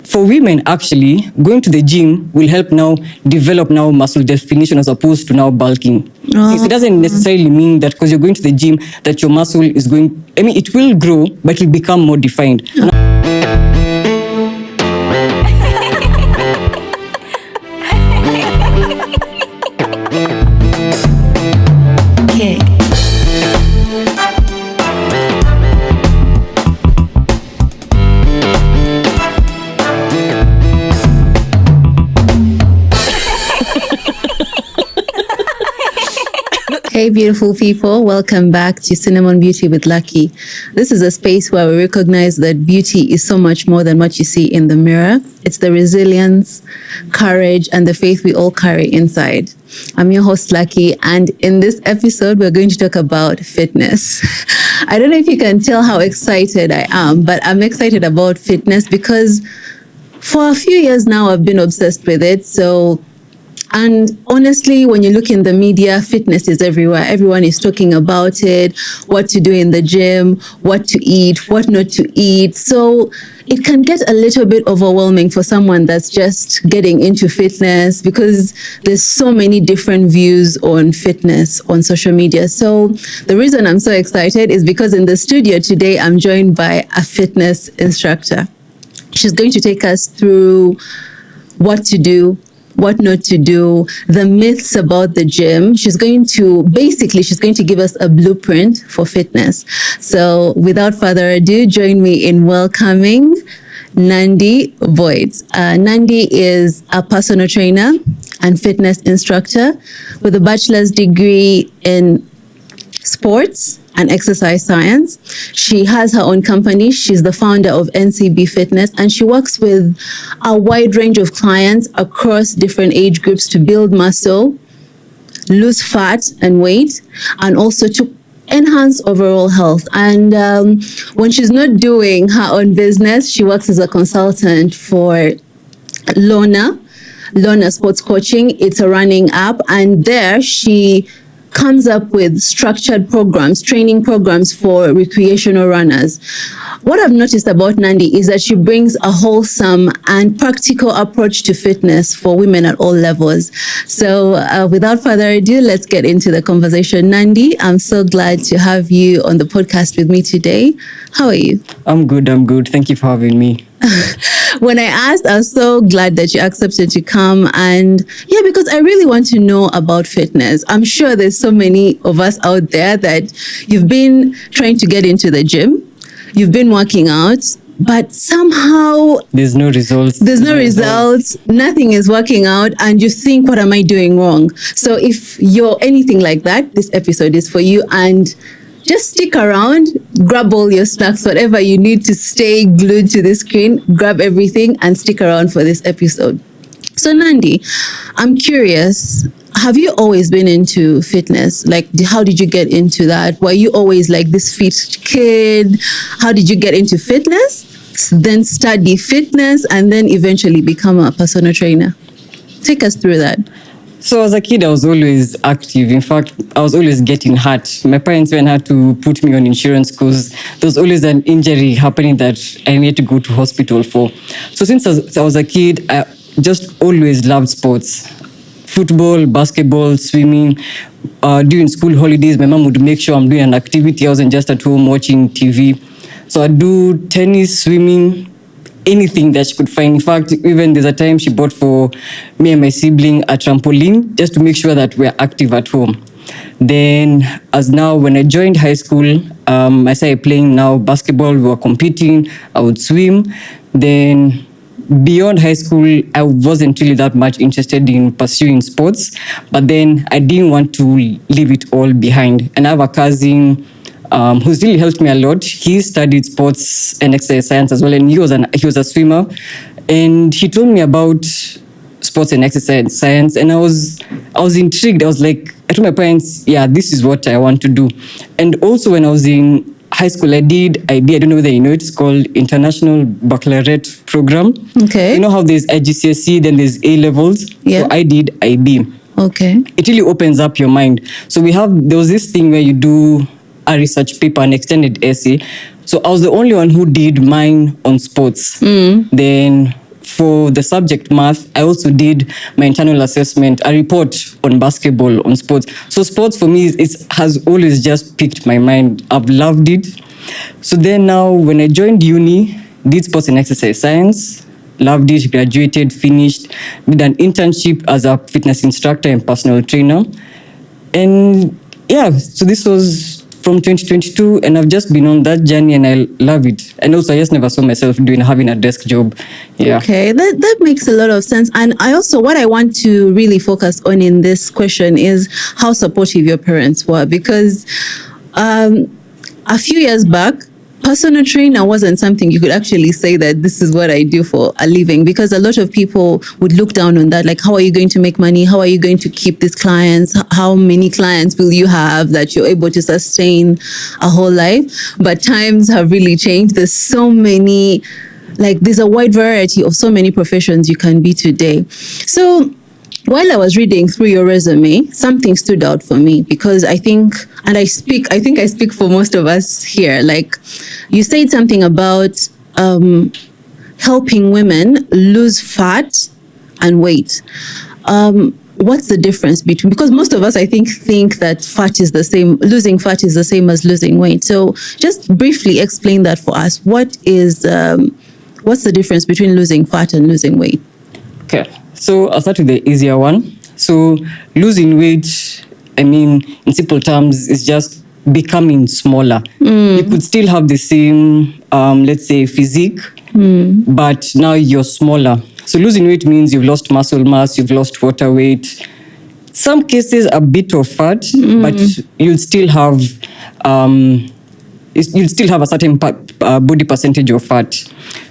For women, actually, going to the gym will help now develop now muscle definition as opposed to now bulking. Since it doesn't necessarily mean that because you're going to the gym that your muscle is going, I mean, it will grow, but it will become more defined. Hey beautiful people, welcome back to Cinnamon Beauty with Lucky. This is a space where we recognize that beauty is so much more than what you see in the mirror. It's the resilience, courage, and the faith we all carry inside. I'm your host Lucky, and in this episode we're going to talk about fitness. I don't know if you can tell how excited I am, but I'm excited about fitness because for a few years now I've been obsessed with it. And honestly, when you look in the media, fitness is everywhere. Everyone is talking about it, what to do in the gym, what to eat, what not to eat. So it can get a little bit overwhelming for someone that's just getting into fitness because there's so many different views on fitness on social media. So the reason I'm so excited is because in the studio today, I'm joined by a fitness instructor. She's going to take us through what to do, what not to do, the myths about the gym. She's going to give us a blueprint for fitness. So without further ado, join me in welcoming Nandi Boit. Nandi is a personal trainer and fitness instructor with a bachelor's degree in sports and exercise science. She has her own company. She's the founder of NCB Fitness, and she works with a wide range of clients across different age groups to build muscle, lose fat and weight, and also to enhance overall health. And when she's not doing her own business, she works as a consultant for Lona Sports Coaching. It's a running app, and there she comes up with structured programs, training programs for recreational runners. What I've noticed about Nandi is that she brings a wholesome and practical approach to fitness for women at all levels. So without further ado, let's get into the conversation. Nandi, I'm so glad to have you on the podcast with me today. How are you? I'm good. Thank you for having me. When I asked, I was so glad that you accepted to come. And yeah, because I really want to know about fitness. I'm sure there's so many of us out there that you've been trying to get into the gym, you've been working out, but somehow there's no results. Nothing is working out, and you think, what am I doing wrong? So if you're anything like that, this episode is for you. And just stick around, grab all your snacks, whatever you need to stay glued to the screen, grab everything and stick around for this episode. So Nandi, I'm curious, have you always been into fitness? Like, how did you get into that? Were you always like this fit kid? How did you get into fitness? Then study fitness and then eventually become a personal trainer? Take us through that. So as a kid, I was always active. In fact, I was always getting hurt. My parents even had to put me on insurance because there was always an injury happening that I needed to go to hospital for. So since I was a kid, I just always loved sports. Football, basketball, swimming. During school holidays, my mom would make sure I'm doing an activity. I wasn't just at home watching TV. So I'd do tennis, swimming, anything that she could find. In fact, even there's a time she bought for me and my sibling a trampoline just to make sure that we're active at home. Then when I joined high school, I started playing now basketball. We were competing. I would swim. Then beyond high school, I wasn't really that much interested in pursuing sports, but then I didn't want to leave it all behind. And I have a cousin who's really helped me a lot. He studied sports and exercise science as well, and he was a swimmer. And he told me about sports and exercise science, and I was intrigued. I told my parents, yeah, this is what I want to do. And also when I was in high school, I did IB. I don't know whether you know it. It's called International Baccalaureate Program. Okay. You know how there's IGCSE, then there's A levels. Yeah. So I did IB. Okay. It really opens up your mind. So there was this thing where you do a research paper, an extended essay. So I was the only one who did mine on sports. Then for the subject math, I also did my internal assessment, a report on basketball, on sports. So sports for me has always just piqued my mind. I've loved it. So then now when I joined uni, did sports and exercise science, loved it, graduated, finished, did an internship as a fitness instructor and personal trainer. And yeah, so this was from 2022, and I've just been on that journey and I love it. And also I just never saw myself having a desk job. Yeah. Okay, that makes a lot of sense. And I also, what I want to really focus on in this question is how supportive your parents were, because a few years back, personal trainer wasn't something you could actually say that this is what I do for a living, because a lot of people would look down on that. Like, how are you going to make money? How are you going to keep these clients? How many clients will you have that you're able to sustain a whole life? But times have really changed. There's so many, like there's a wide variety of so many professions you can be today. So while I was reading through your resume, something stood out for me, because I think I speak for most of us here. Like, you said something about helping women lose fat and weight. What's the difference between, because most of us, I think that fat is the same, losing fat is the same as losing weight. So just briefly explain that for us. What's the difference between losing fat and losing weight? Okay. So I'll start with the easier one. So losing weight, I mean, in simple terms, is just becoming smaller. You could still have the same, let's say, physique, but now you're smaller. So losing weight means you've lost muscle mass, you've lost water weight. Some cases, a bit of fat, but you'll still have a certain body percentage of fat.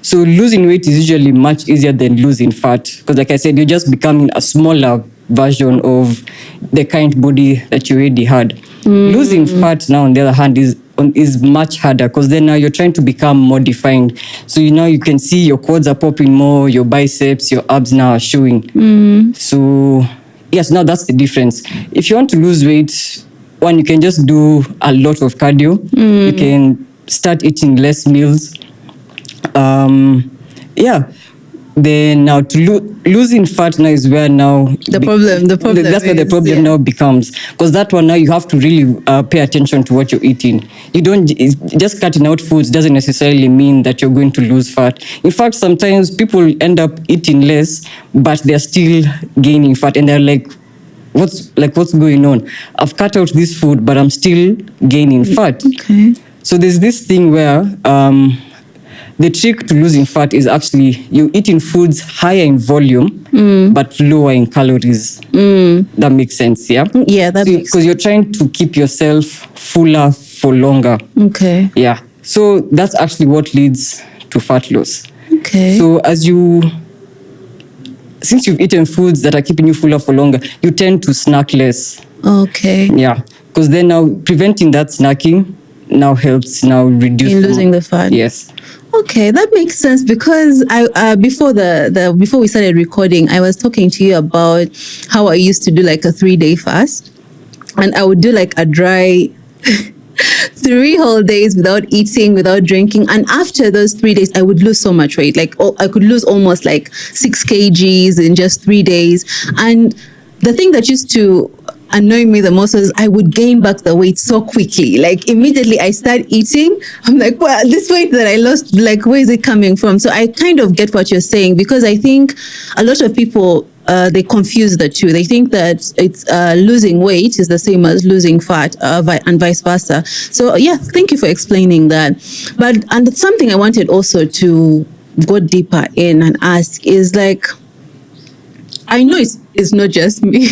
So losing weight is usually much easier than losing fat, because like I said, you're just becoming a smaller version of the kind body that you already had. Losing fat now, on the other hand, is much harder, because then now you're trying to become more defined. So you can see your quads are popping more, your biceps, your abs now are showing. So yes, now that's the difference. If you want to lose weight, one, you can just do a lot of cardio. You can start eating less meals. Then now losing fat now is where now the problem that's where the problem now becomes, because that one now you have to really pay attention to what you're eating. You don't just cutting out foods doesn't necessarily mean that you're going to lose fat. In fact, sometimes people end up eating less, but they're still gaining fat, and they're like, what's going on? I've cut out this food, but I'm still gaining fat. Okay. So there's this thing where the trick to losing fat is actually you eating foods higher in volume, but lower in calories. That makes sense, yeah? Yeah, that makes sense. Because you're trying to keep yourself fuller for longer. Okay. Yeah. So that's actually what leads to fat loss. Okay. So since you've eaten foods that are keeping you fuller for longer, you tend to snack less. Okay. Yeah. Because then now preventing that snacking now helps reduce in losing the fat. Yes. Okay, that makes sense, because I before before we started recording, I was talking to you about how I used to do like a 3-day fast, and I would do like a dry 3 whole days without eating, without drinking, and after those 3 days, I would lose so much weight. Like I could lose almost like 6 kgs in just 3 days. And the thing that used to annoy me the most was I would gain back the weight so quickly. Like immediately I start eating, I'm like, well, this weight that I lost, like, where is it coming from? So I kind of get what you're saying, because I think a lot of people, they confuse the two. They think that it's losing weight is the same as losing fat, and vice versa. So yeah, thank you for explaining that. And something I wanted also to go deeper in and ask is, like, I know it's not just me.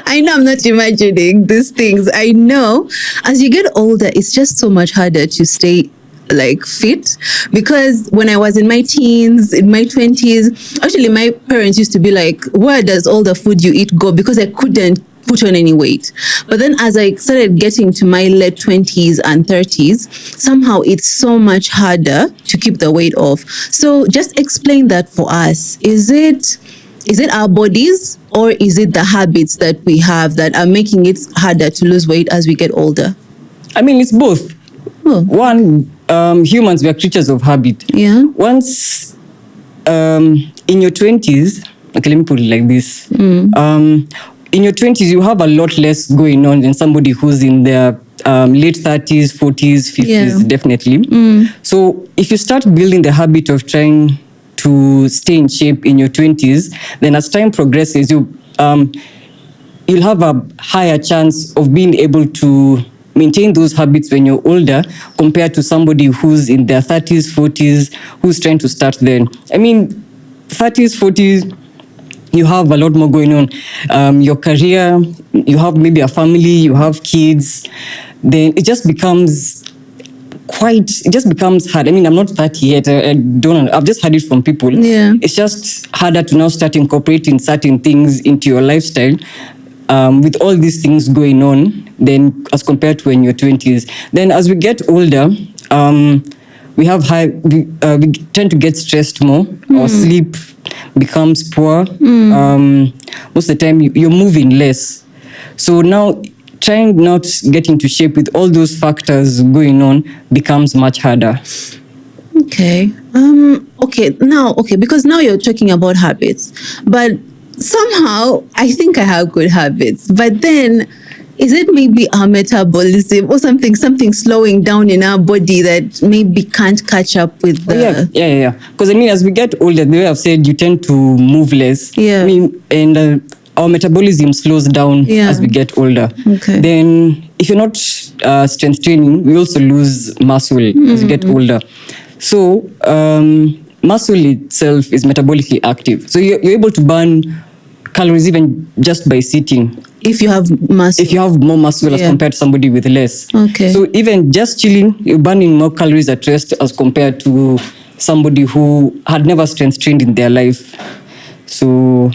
I know I'm not imagining these things. I know as you get older, it's just so much harder to stay like fit, because when I was in my teens, in my 20s, actually my parents used to be like, where does all the food you eat go? Because I couldn't put on any weight. But then as I started getting to my late 20s and 30s, somehow it's so much harder to keep the weight off. So just explain that for us. Is it our bodies, or is it the habits that we have that are making it harder to lose weight as we get older? I mean, it's both. Oh. One, humans, we are creatures of habit. Yeah. Once in your 20s, okay, let me put it like this. In your 20s, you have a lot less going on than somebody who's in their late 30s, 40s, 50s, definitely. So if you start building the habit of trying to stay in shape in your 20s, then as time progresses, you'll have a higher chance of being able to maintain those habits when you're older compared to somebody who's in their 30s, 40s, who's trying to start then. I mean, 30s, 40s, you have a lot more going on. Your career, you have maybe a family, you have kids, then it just becomes hard. I mean, I'm not 30 yet. I don't know. I've just heard it from people. Yeah. It's just harder to now start incorporating certain things into your lifestyle with all these things going on than as compared to when you're 20s. Then as we get older, we tend to get stressed more. Our sleep becomes poor. Most of the time you're moving less. So now trying not get into shape with all those factors going on becomes much harder. Okay. Because now you're talking about habits, but somehow I think I have good habits, but then is it maybe our metabolism or something slowing down in our body that maybe can't catch up with the... Yeah. Because I mean, as we get older, the way I've said, you tend to move less. Yeah. I mean, and our metabolism slows down as we get older. Okay. Then if you're not strength training, we also lose muscle as you get older. So muscle itself is metabolically active. So you're able to burn calories even just by sitting. If you have muscle. If you have more muscle as compared to somebody with less. Okay. So even just chilling, you're burning more calories at rest as compared to somebody who had never strength trained in their life. So,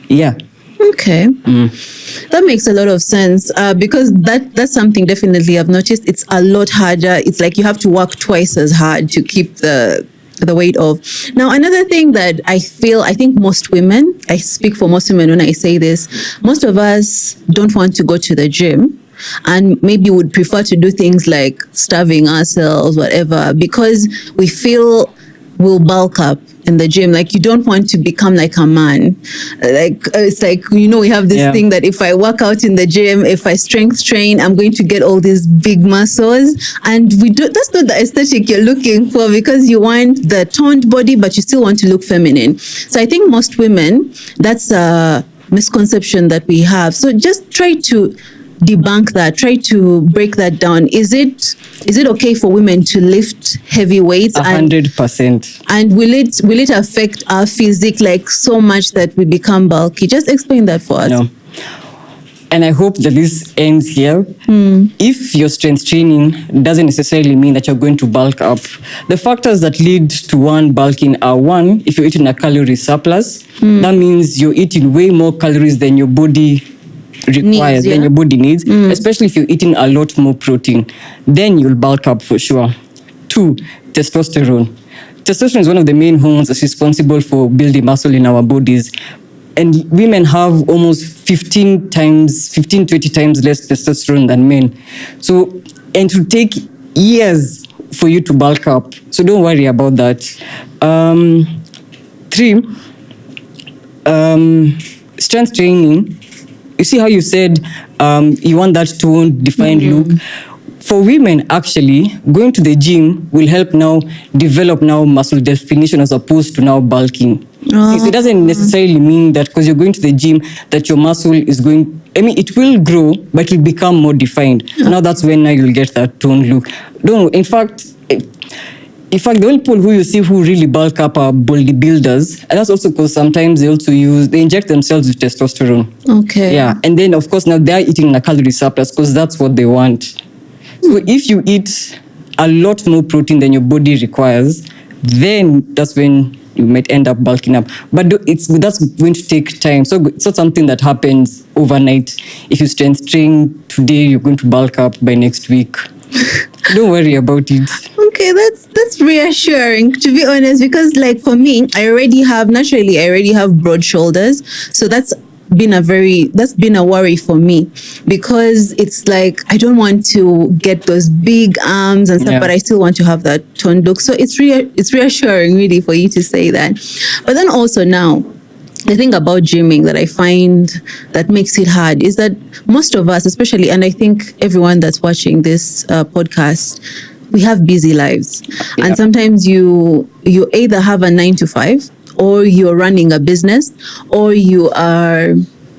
yeah. Okay. That makes a lot of sense because that's something definitely I've noticed. It's a lot harder. It's like you have to work twice as hard to keep the weight off. Now, another thing that I think most women, I speak for most women when I say this, most of us don't want to go to the gym and maybe would prefer to do things like starving ourselves, whatever, because we feel we'll bulk up in the gym. Like, you don't want to become like a man. Like, it's like, we have this thing that if I work out in the gym, if I strength train, I'm going to get all these big muscles. And that's not the aesthetic you're looking for, because you want the toned body, but you still want to look feminine. So I think most women, that's a misconception that we have. So just try to debunk that, try to break that down. Is it okay for women to lift heavy weights? 100%. And will it affect our physique like so much that we become bulky? Just explain that for us. No. And I hope that this ends here. If your strength training doesn't necessarily mean that you're going to bulk up. The factors that lead to one bulking are: one, if you're eating a calorie surplus, that means you're eating way more calories than your body requires, than your body needs, especially if you're eating a lot more protein, then you'll bulk up for sure. Two, testosterone. Testosterone is one of the main hormones that's responsible for building muscle in our bodies. And women have almost 15, 20 times less testosterone than men. So, and it will take years for you to bulk up. So don't worry about that. Three, strength training. You see how you said you want that toned, defined look? For women, actually, going to the gym will help now develop muscle definition as opposed to now bulking. So it doesn't necessarily mean that because you're going to the gym that your muscle is going... I mean, it will grow, but it will become more defined. Now that's when now you'll get that toned look. In fact, the only people who you see who really bulk up are bodybuilders. And that's also because sometimes they inject themselves with testosterone. Okay. Yeah. And then, of course, now they're eating a calorie surplus because that's what they want. So if you eat a lot more protein than your body requires, then that's when you might end up bulking up. But that's going to take time. So it's not something that happens overnight. If you strength train today, you're going to bulk up by next week. Don't worry about it. Okay, that's reassuring, to be honest, because like for me, I already have broad shoulders. So that's been a worry for me, because it's like I don't want to get those big arms and stuff, but I still want to have that toned look. So it's reassuring really for you to say that. But then also now, the thing about gymming that I find that makes it hard is that most of us, especially, and I think everyone that's watching this podcast, we have busy lives. Yeah. And sometimes you either have a 9 to 5, or you're running a business, or you are,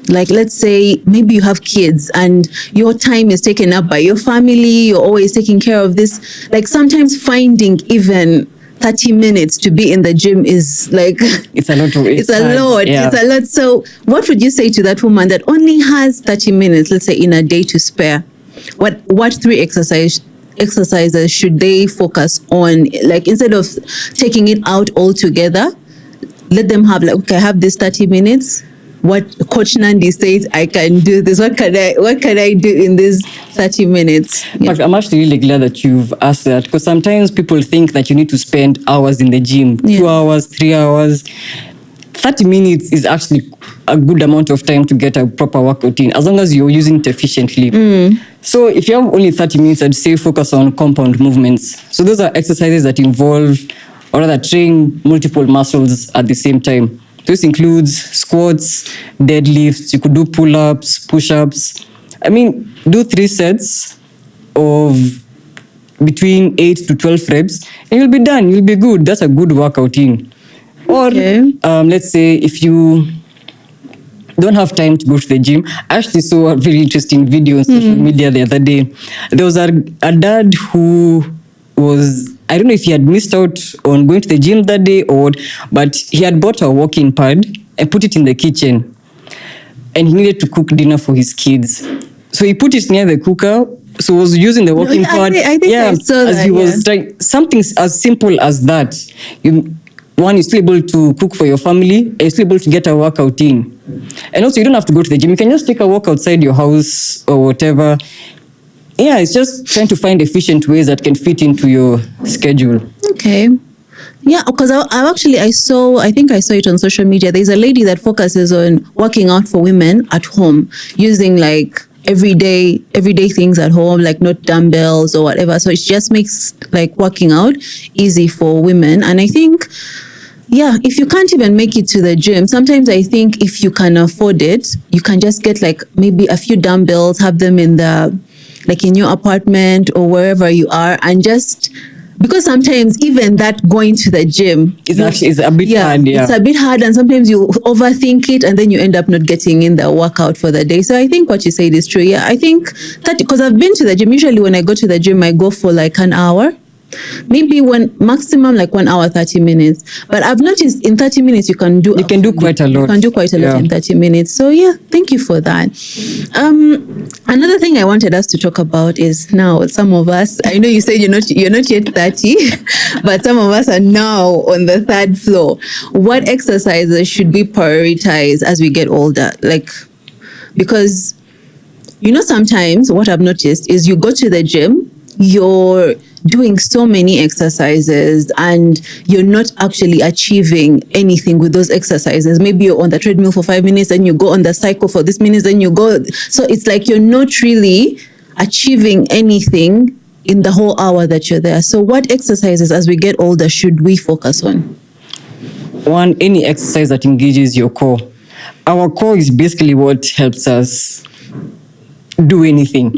like, let's say maybe you have kids and your time is taken up by your family, you're always taking care of this. Like sometimes finding even 30 minutes to be in the gym is like, it's a lot. It's a lot. So what would you say to that woman that only has 30 minutes, let's say, in a day to spare? What 3 exercises should they focus on? Like, instead of taking it out altogether, let them have, like, okay, I have this 30 minutes. What Coach Nandi says, I can do this. What can I do in this 30 minutes? Yeah. I'm actually really glad that you've asked that, because sometimes people think that you need to spend hours in the gym, 2 hours, 3 hours. 30 minutes is actually a good amount of time to get a proper workout in, as long as you're using it efficiently. So if you have only 30 minutes, I'd say focus on compound movements. So those are exercises that involve, or rather train, multiple muscles at the same time. This includes squats, deadlifts. You could do pull-ups, push-ups. I mean, do 3 sets of between 8 to 12 reps, and you'll be done. You'll be good. That's a good workout in. Or let's say if you don't have time to go to the gym. I actually saw a very interesting video on social media the other day. There was a dad who was, I don't know if he had missed out on going to the gym that day but he had bought a walking pad and put it in the kitchen. And he needed to cook dinner for his kids. So he put it near the cooker. So he was using the walking pad. I think I saw as that, he was trying, something as simple as that. One, you're still able to cook for your family, and you're still able to get a workout in. And also, you don't have to go to the gym. You can just take a walk outside your house or whatever. Yeah, it's just trying to find efficient ways that can fit into your schedule. Okay. Yeah, because I think I saw it on social media. There's a lady that focuses on working out for women at home, using like everyday things at home, like not dumbbells or whatever. So it just makes like working out easy for women. And I think, yeah, if you can't even make it to the gym, sometimes I think if you can afford it, you can just get like maybe a few dumbbells, have them in your apartment or wherever you are, and just, because sometimes even that going to the gym is a bit hard. Yeah, it's a bit hard, and sometimes you overthink it, and then you end up not getting in the workout for the day. So I think what you said is true. Yeah, I think that, because I've been to the gym. Usually when I go to the gym, I go for like an hour. Maybe maximum like 1 hour, 30 minutes. But I've noticed in 30 minutes you can do quite a lot. You can do quite a lot in 30 minutes. So yeah, thank you for that. Another thing I wanted us to talk about is, now some of us, I know you said you're not yet 30, but some of us are now on the 3rd floor. What exercises should we prioritize as we get older? Like, because sometimes what I've noticed is you go to the gym, you're doing so many exercises and you're not actually achieving anything with those exercises. Maybe you're on the treadmill for 5 minutes, then you go on the cycle for this minutes, then you go. So it's like you're not really achieving anything in the whole hour that you're there. So what exercises as we get older should we focus on? One, any exercise that engages your core. Our core is basically what helps us do anything.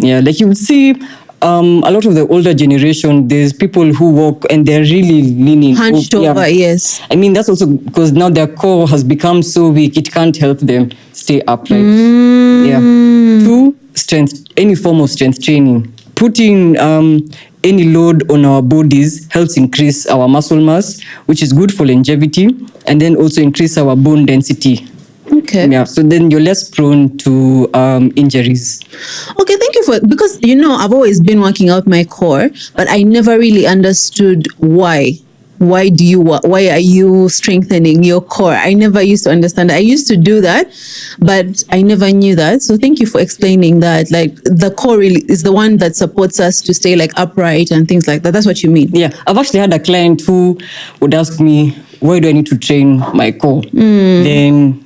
Yeah, like you would see a lot of the older generation, there's people who walk and they're really leaning hunched over. Yes, I mean, that's also because now their core has become so weak, it can't help them stay upright. Yeah. 2, strength, any form of strength training. Putting any load on our bodies helps increase our muscle mass, which is good for longevity, and then also increase our bone density. Okay. Yeah, so then you're less prone to injuries. Okay, thank you because I've always been working out my core, but I never really understood why. Why are you strengthening your core? I never used to understand. I used to do that, but I never knew that. So thank you for explaining that. Like, the core really is the one that supports us to stay like upright and things like that. That's what you mean? Yeah, I've actually had a client who would ask me, why do I need to train my core? Then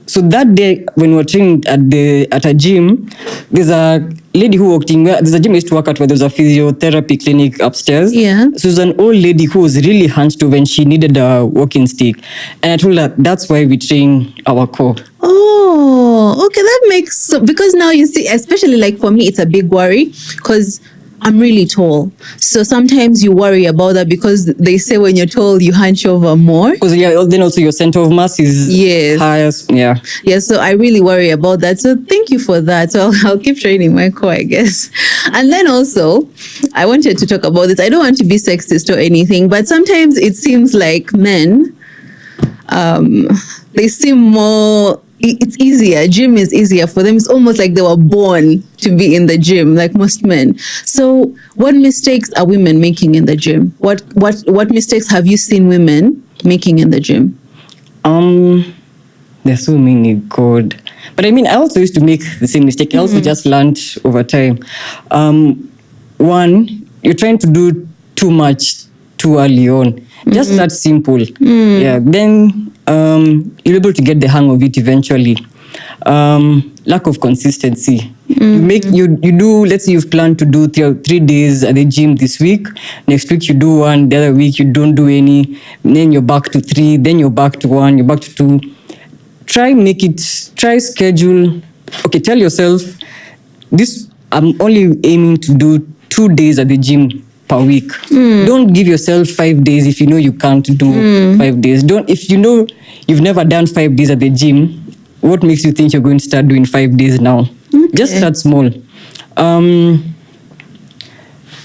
So that day when we were training at a gym, there's a lady who walked in. There's a gym I used to work at where there was a physiotherapy clinic upstairs. Yeah. So there's an old lady who was really hunched over and she needed a walking stick. And I told her that's why we train our core. Oh, okay, that makes because now you see, especially like for me, it's a big worry because I'm really tall. So sometimes you worry about that because they say when you're tall, you hunch over more. Because then also your center of mass is higher. Yeah. Yeah, so I really worry about that. So thank you for that. So I'll keep training my core, I guess. And then also, I wanted to talk about this. I don't want to be sexist or anything, but sometimes it seems like men, they seem more, it's easier. Gym is easier for them. It's almost like they were born to be in the gym, like most men. So what mistakes are women making in the gym? What mistakes have you seen women making in the gym? There's so many, God. But I mean, I also used to make the same mistake. I also just learned over time. One, you're trying to do too much too early on. Just start simple. Yeah. Then you're able to get the hang of it eventually. Lack of consistency. You do, let's say you've planned to do 3 days at the gym this week. Next week you do 1, the other week you don't do any. Then you're back to 3, then you're back to 1, you're back to 2. Try schedule. Okay, tell yourself, I'm only aiming to do 2 days at the gym per week. Don't give yourself 5 days if you know you can't do 5 days. If you know you've never done 5 days at the gym, what makes you think you're going to start doing 5 days now? Okay. Just start small.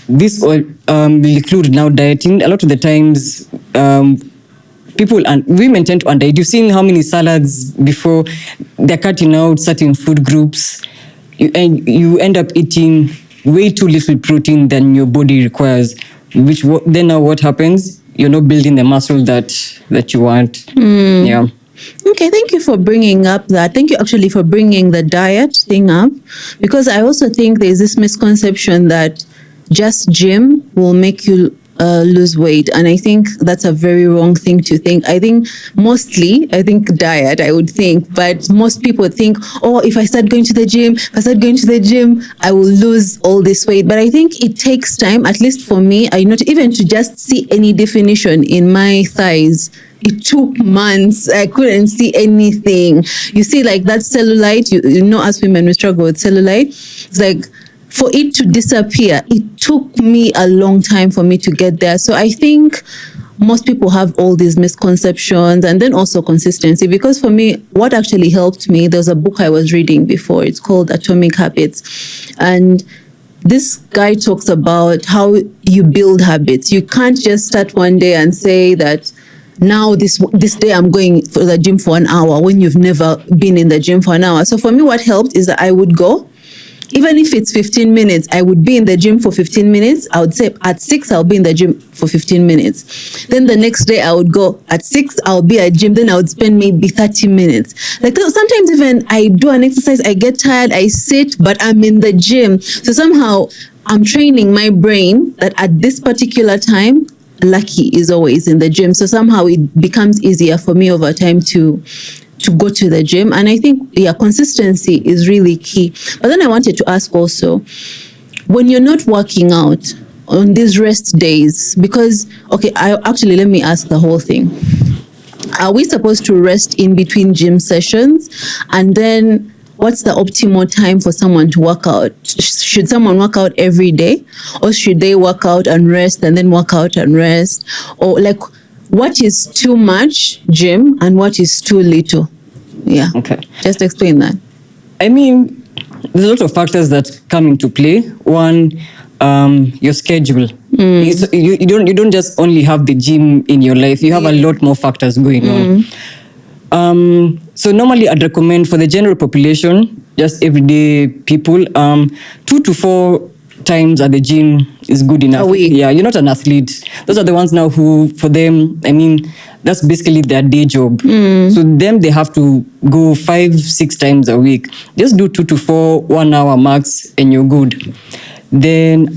This will include now dieting. A lot of the times, people and women tend to undereat. You've seen how many salads before they're cutting out certain food groups, and you end up eating way too little protein than your body requires. Then now what happens? You're not building the muscle that you want. Yeah. Okay, thank you for bringing up that. Thank you actually for bringing the diet thing up, because I also think there's this misconception that just gym will make you lose weight, and I think that's a very wrong thing to think. I think diet, I would think, but most people think, oh, if I start going to the gym, I will lose all this weight. But I think it takes time, at least for me. I not even to just see any definition in my thighs. It took months. I couldn't see anything. You see, like that cellulite, you know, as women, we struggle with cellulite. It's like, for it to disappear, it took me a long time for me to get there. So I think most people have all these misconceptions, and then also consistency. Because for me, what actually helped me, there's a book I was reading before. It's called Atomic Habits. And this guy talks about how you build habits. You can't just start one day and say that, now this day I'm going for the gym for an hour, when you've never been in the gym for an hour. So for me, what helped is that I would go, even if it's 15 minutes, I would be in the gym for 15 minutes. I would say at 6, I'll be in the gym for 15 minutes. Then the next day I would go at 6, I'll be at gym. Then I would spend maybe 30 minutes. Like sometimes even I do an exercise, I get tired, I sit, but I'm in the gym. So somehow I'm training my brain that at this particular time, Lucky is always in the gym. So somehow it becomes easier for me over time to go to the gym. And I think, consistency is really key. But then I wanted to ask also, when you're not working out on these rest days, because, let me ask the whole thing. Are we supposed to rest in between gym sessions? And then what's the optimal time for someone to work out? Should someone work out every day? Or should they work out and rest and then work out and rest? Or like, what is too much gym and what is too little? Yeah. Okay. Just explain that. I mean, there's a lot of factors that come into play. One, your schedule. You don't just only have the gym in your life. You have a lot more factors going on. So normally I'd recommend for the general population, just everyday people, 2 to 4 times at the gym is good enough. A week. Yeah, you're not an athlete. Those are the ones now who, for them, I mean, that's basically their day job. So them, they have to go 5-6 times a week. Just do 2 to 4, 1 hour max, and you're good. Then,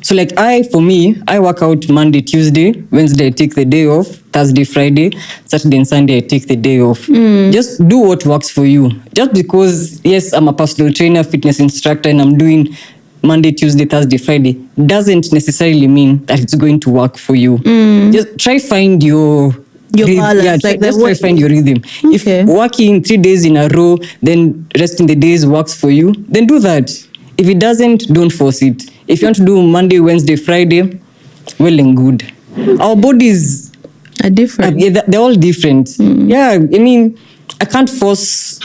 so like for me, I work out Monday, Tuesday, Wednesday I take the day off. Thursday, Friday, Saturday and Sunday I take the day off. Just do what works for you. Just because, yes, I'm a personal trainer, fitness instructor, and I'm doing Monday, Tuesday, Thursday, Friday, doesn't necessarily mean that it's going to work for you. Just try find your balance, try find your rhythm. Okay. If working 3 days in a row, then resting the days works for you, then do that. If it doesn't, don't force it. If you want to do Monday, Wednesday, Friday, well and good. Our bodies are different. They're all different. Yeah, I mean, I can't force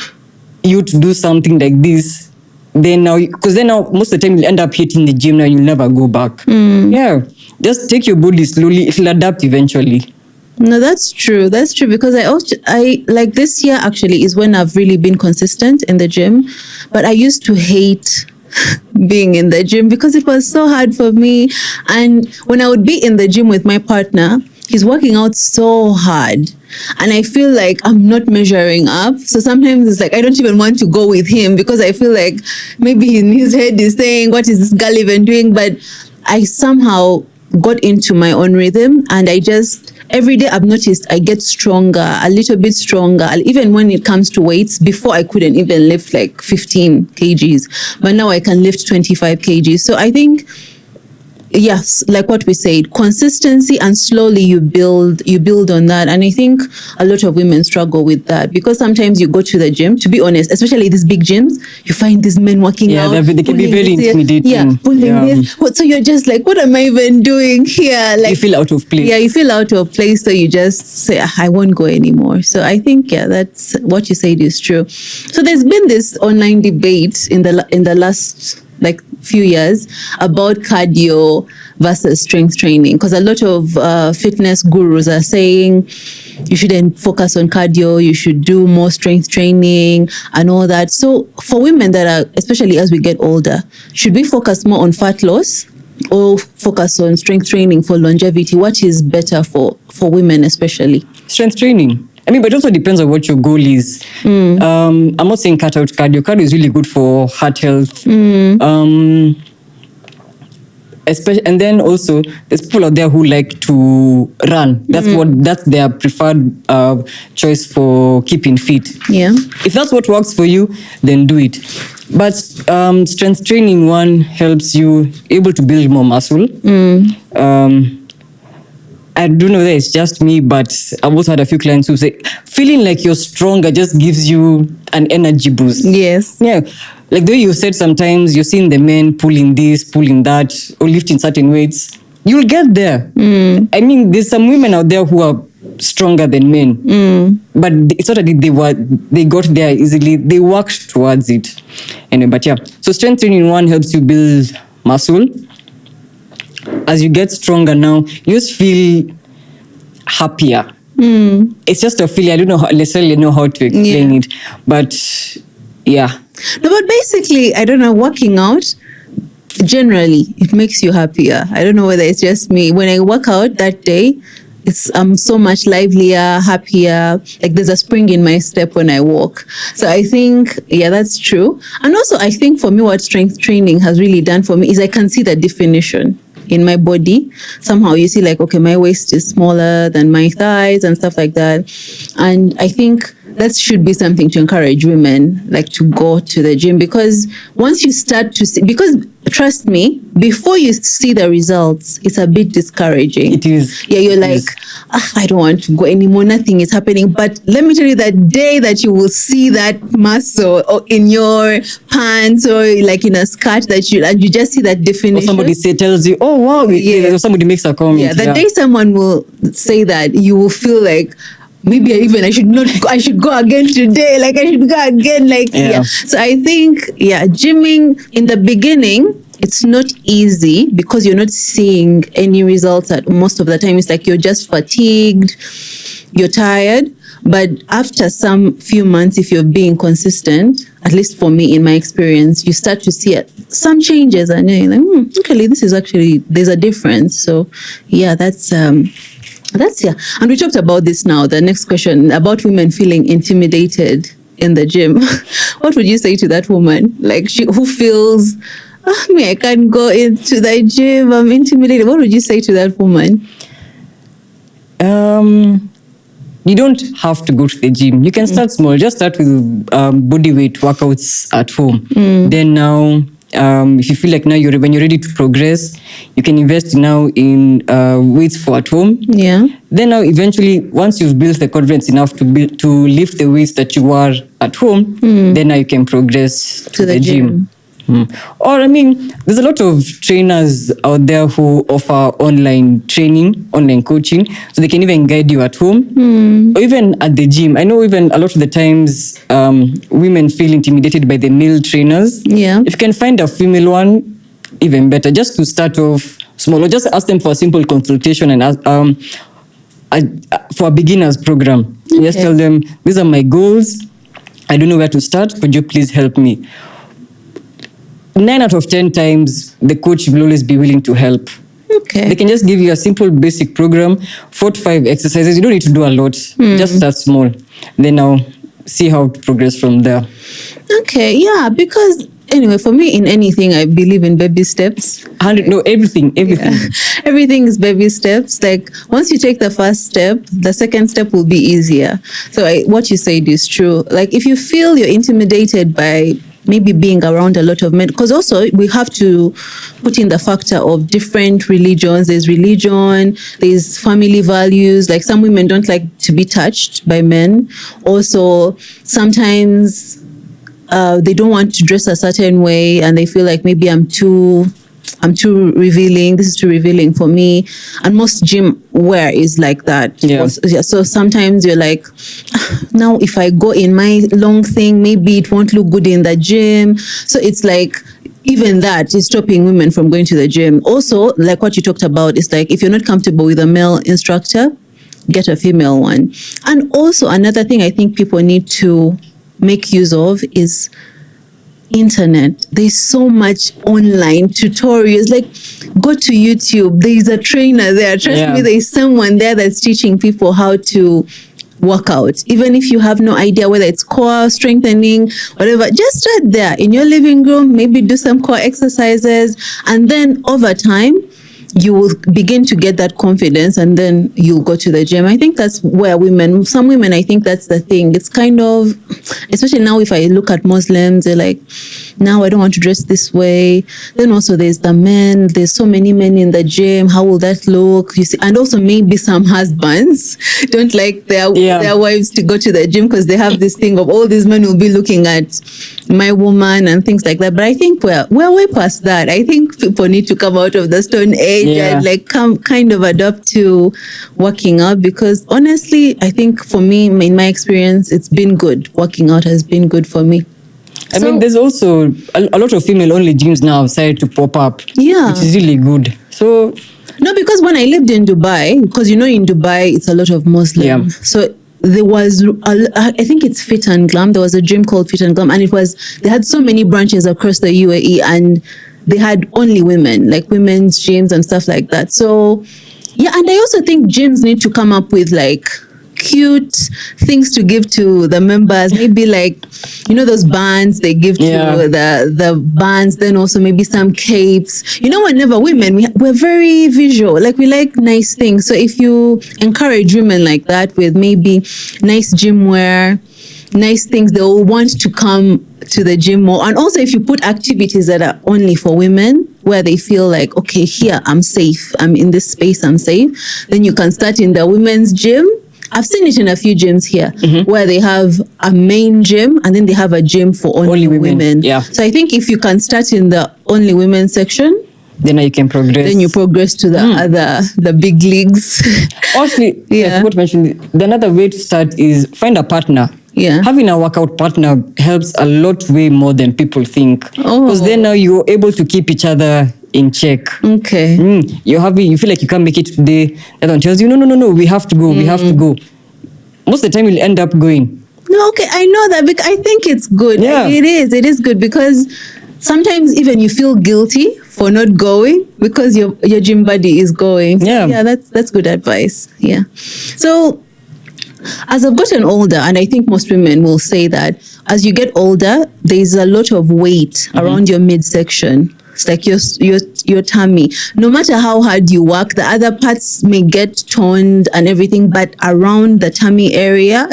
you to do something like this. Then now, because then now most of the time you'll end up hitting the gym and you'll never go back. Yeah, just take your body slowly. It'll adapt eventually. No, that's true. That's true, because I like this year actually is when I've really been consistent in the gym. But I used to hate being in the gym because it was so hard for me. And when I would be in the gym with my partner, he's working out so hard and I feel like I'm not measuring up. So sometimes it's like I don't even want to go with him because I feel like maybe in his head he's saying, what is this girl even doing? But I somehow got into my own rhythm, and I just, every day I've noticed I get stronger, a little bit stronger. Even when it comes to weights, before I couldn't even lift like 15 kgs, but now I can lift 25 kgs. So I think, yes, like what we said, consistency, and slowly you build on that. And I think a lot of women struggle with that because sometimes you go to the gym, to be honest, especially these big gyms, you find these men working out. They can be very intimidating. Yeah, pulling this. So you're just like, what am I even doing here? Like, you feel out of place. Yeah, you feel out of place. So you just say, I won't go anymore. So I think, that's what you said is true. So there's been this online debate in the last like few years about cardio versus strength training, because a lot of fitness gurus are saying you shouldn't focus on cardio, you should do more strength training and all that. So for women that are, especially as we get older, should we focus more on fat loss or focus on strength training for longevity? What is better for women especially? Strength training. I mean, but it also depends on what your goal is. I'm not saying cut out cardio. Cardio is really good for heart health. Especially, and then also, there's people out there who like to run. That's their preferred choice for keeping fit. Yeah. If that's what works for you, then do it. But strength training helps you able to build more muscle. I don't know that it's just me, but I've also had a few clients who say feeling like you're stronger just gives you an energy boost. Yes. Yeah. Like the way you said, sometimes you're seeing the men pulling this, pulling that, or lifting certain weights. You'll get there. I mean, there's some women out there who are stronger than men. But it's not that they got there easily. They worked towards it. Anyway, but yeah. So strength training helps you build muscle. As you get stronger now, you just feel happier. It's just a feeling. I don't necessarily know how to explain it, but yeah. No, but basically, I don't know, working out, generally, it makes you happier. I don't know whether it's just me. When I work out that day, I'm so much livelier, happier. Like there's a spring in my step when I walk. So I think, that's true. And also, I think for me, what strength training has really done for me is I can see the definition in my body. Somehow you see like, okay, my waist is smaller than my thighs and stuff like that. And I think that should be something to encourage women, like to go to the gym, because once you start to see, because trust me, before you see the results, it's a bit discouraging. It is. Yeah, you're like, I don't want to go anymore. Nothing is happening. But let me tell you, that day that you will see that muscle or in your pants or like in a skirt and you just see that definition. Or somebody tells you, oh wow, or somebody makes a comment. Yeah, the day someone will say that, you will feel like, maybe I should not go, I should go again today. Like I should go again. Like, So I think, gymming in the beginning, it's not easy because you're not seeing any results at most of the time. It's like you're just fatigued, you're tired. But after some few months, if you're being consistent, at least for me, in my experience, you start to see some changes and you're like, okay, this is actually, there's a difference. So that's And we talked about this now. The next question about women feeling intimidated in the gym. What would you say to that woman? Like who feels, I can't go into the gym, I'm intimidated. What would you say to that woman? You don't have to go to the gym. You can start small. Just start with body weight workouts at home. Then now, if you feel like now when you're ready to progress, you can invest now in weights for at home. Yeah. Then now, eventually, once you've built the confidence enough to lift the weights that you are at home, then now you can progress to the gym. Or, I mean, there's a lot of trainers out there who offer online training, online coaching, so they can even guide you at home or even at the gym. I know even a lot of the times women feel intimidated by the male trainers. Yeah. If you can find a female one, even better, just to start off small, or just ask them for a simple consultation and ask, for a beginners program. Okay. Just tell them, these are my goals. I don't know where to start. Could you please help me? 9 out of 10 times, the coach will always be willing to help. Okay. They can just give you a simple basic program, 4 to 5 exercises. You don't need to do a lot. Just start small. Then now see how to progress from there. Okay, yeah, because anyway, for me, in anything, I believe in baby steps. Everything. Yeah. Everything is baby steps. Like once you take the first step, the second step will be easier. So what you said is true. Like if you feel you're intimidated by maybe being around a lot of men, because also we have to put in the factor of different religions. There's religion, there's family values. Like some women don't like to be touched by men. Also, sometimes they don't want to dress a certain way and they feel like maybe I'm too revealing. This is too revealing for me. And most gym wear is like that. Yeah. So sometimes you're like, now if I go in my long thing, maybe it won't look good in the gym. So it's like, even that is stopping women from going to the gym. Also, like what you talked about, is like if you're not comfortable with a male instructor, get a female one. And also another thing I think people need to make use of is internet. There's so much online tutorials. Like go to YouTube, there's a trainer there. Trust me, there's someone there that's teaching people how to work out. Even if you have no idea whether it's core strengthening, whatever, just start there in your living room, maybe do some core exercises, and then over time you will begin to get that confidence, and then you'll go to the gym. I think that's where some women, I think that's the thing. It's kind of, especially now if I look at Muslims, they're like, now I don't want to dress this way. Then also there's the men. There's so many men in the gym. How will that look? You see, and also maybe some husbands don't like their wives to go to the gym because they have this thing of all these men will be looking at my woman and things like that. But I think we're way past that. I think people need to come out of the stone age and like kind of adapt to working out, because honestly, I think for me, in my experience, it's been good. Working out has been good for me. I mean, there's also a lot of female-only gyms now started to pop up, which is really good. So, no, because when I lived in Dubai, because in Dubai, it's a lot of Muslim. So there was, I think it's Fit and Glam. There was a gym called Fit and Glam, and they had so many branches across the UAE, and they had only women, like women's gyms and stuff like that. So, yeah, and I also think gyms need to come up with like cute things to give to the members, maybe like those bands they give to the bands, then also maybe some capes. Whenever women, we're very visual, like we like nice things. So if you encourage women like that with maybe nice gym wear, nice things, they will want to come to the gym more. And also if you put activities that are only for women, where they feel like, okay, here I'm safe, I'm in this space, I'm safe, then you can start in the women's gym. I've seen it in a few gyms here where they have a main gym and then they have a gym for only women. Yeah. So I think if you can start in the only women section, then you can progress. Then you progress to the big leagues. Actually, I forgot to mention, another way to start is find a partner. Yeah. Having a workout partner helps a lot way more than people think. Because then now you're able to keep each other in check. Okay. You feel like you can't make it today. That one tells you, no, we have to go, we have to go. Most of the time you'll end up going. No, okay, I know that, because I think it's good. Yeah. It is good, because sometimes even you feel guilty for not going because your gym buddy is going. So yeah, that's good advice. Yeah. So as I've gotten older, and I think most women will say that as you get older, there's a lot of weight around your midsection. It's like your tummy. No matter how hard you work, the other parts may get toned and everything, but around the tummy area,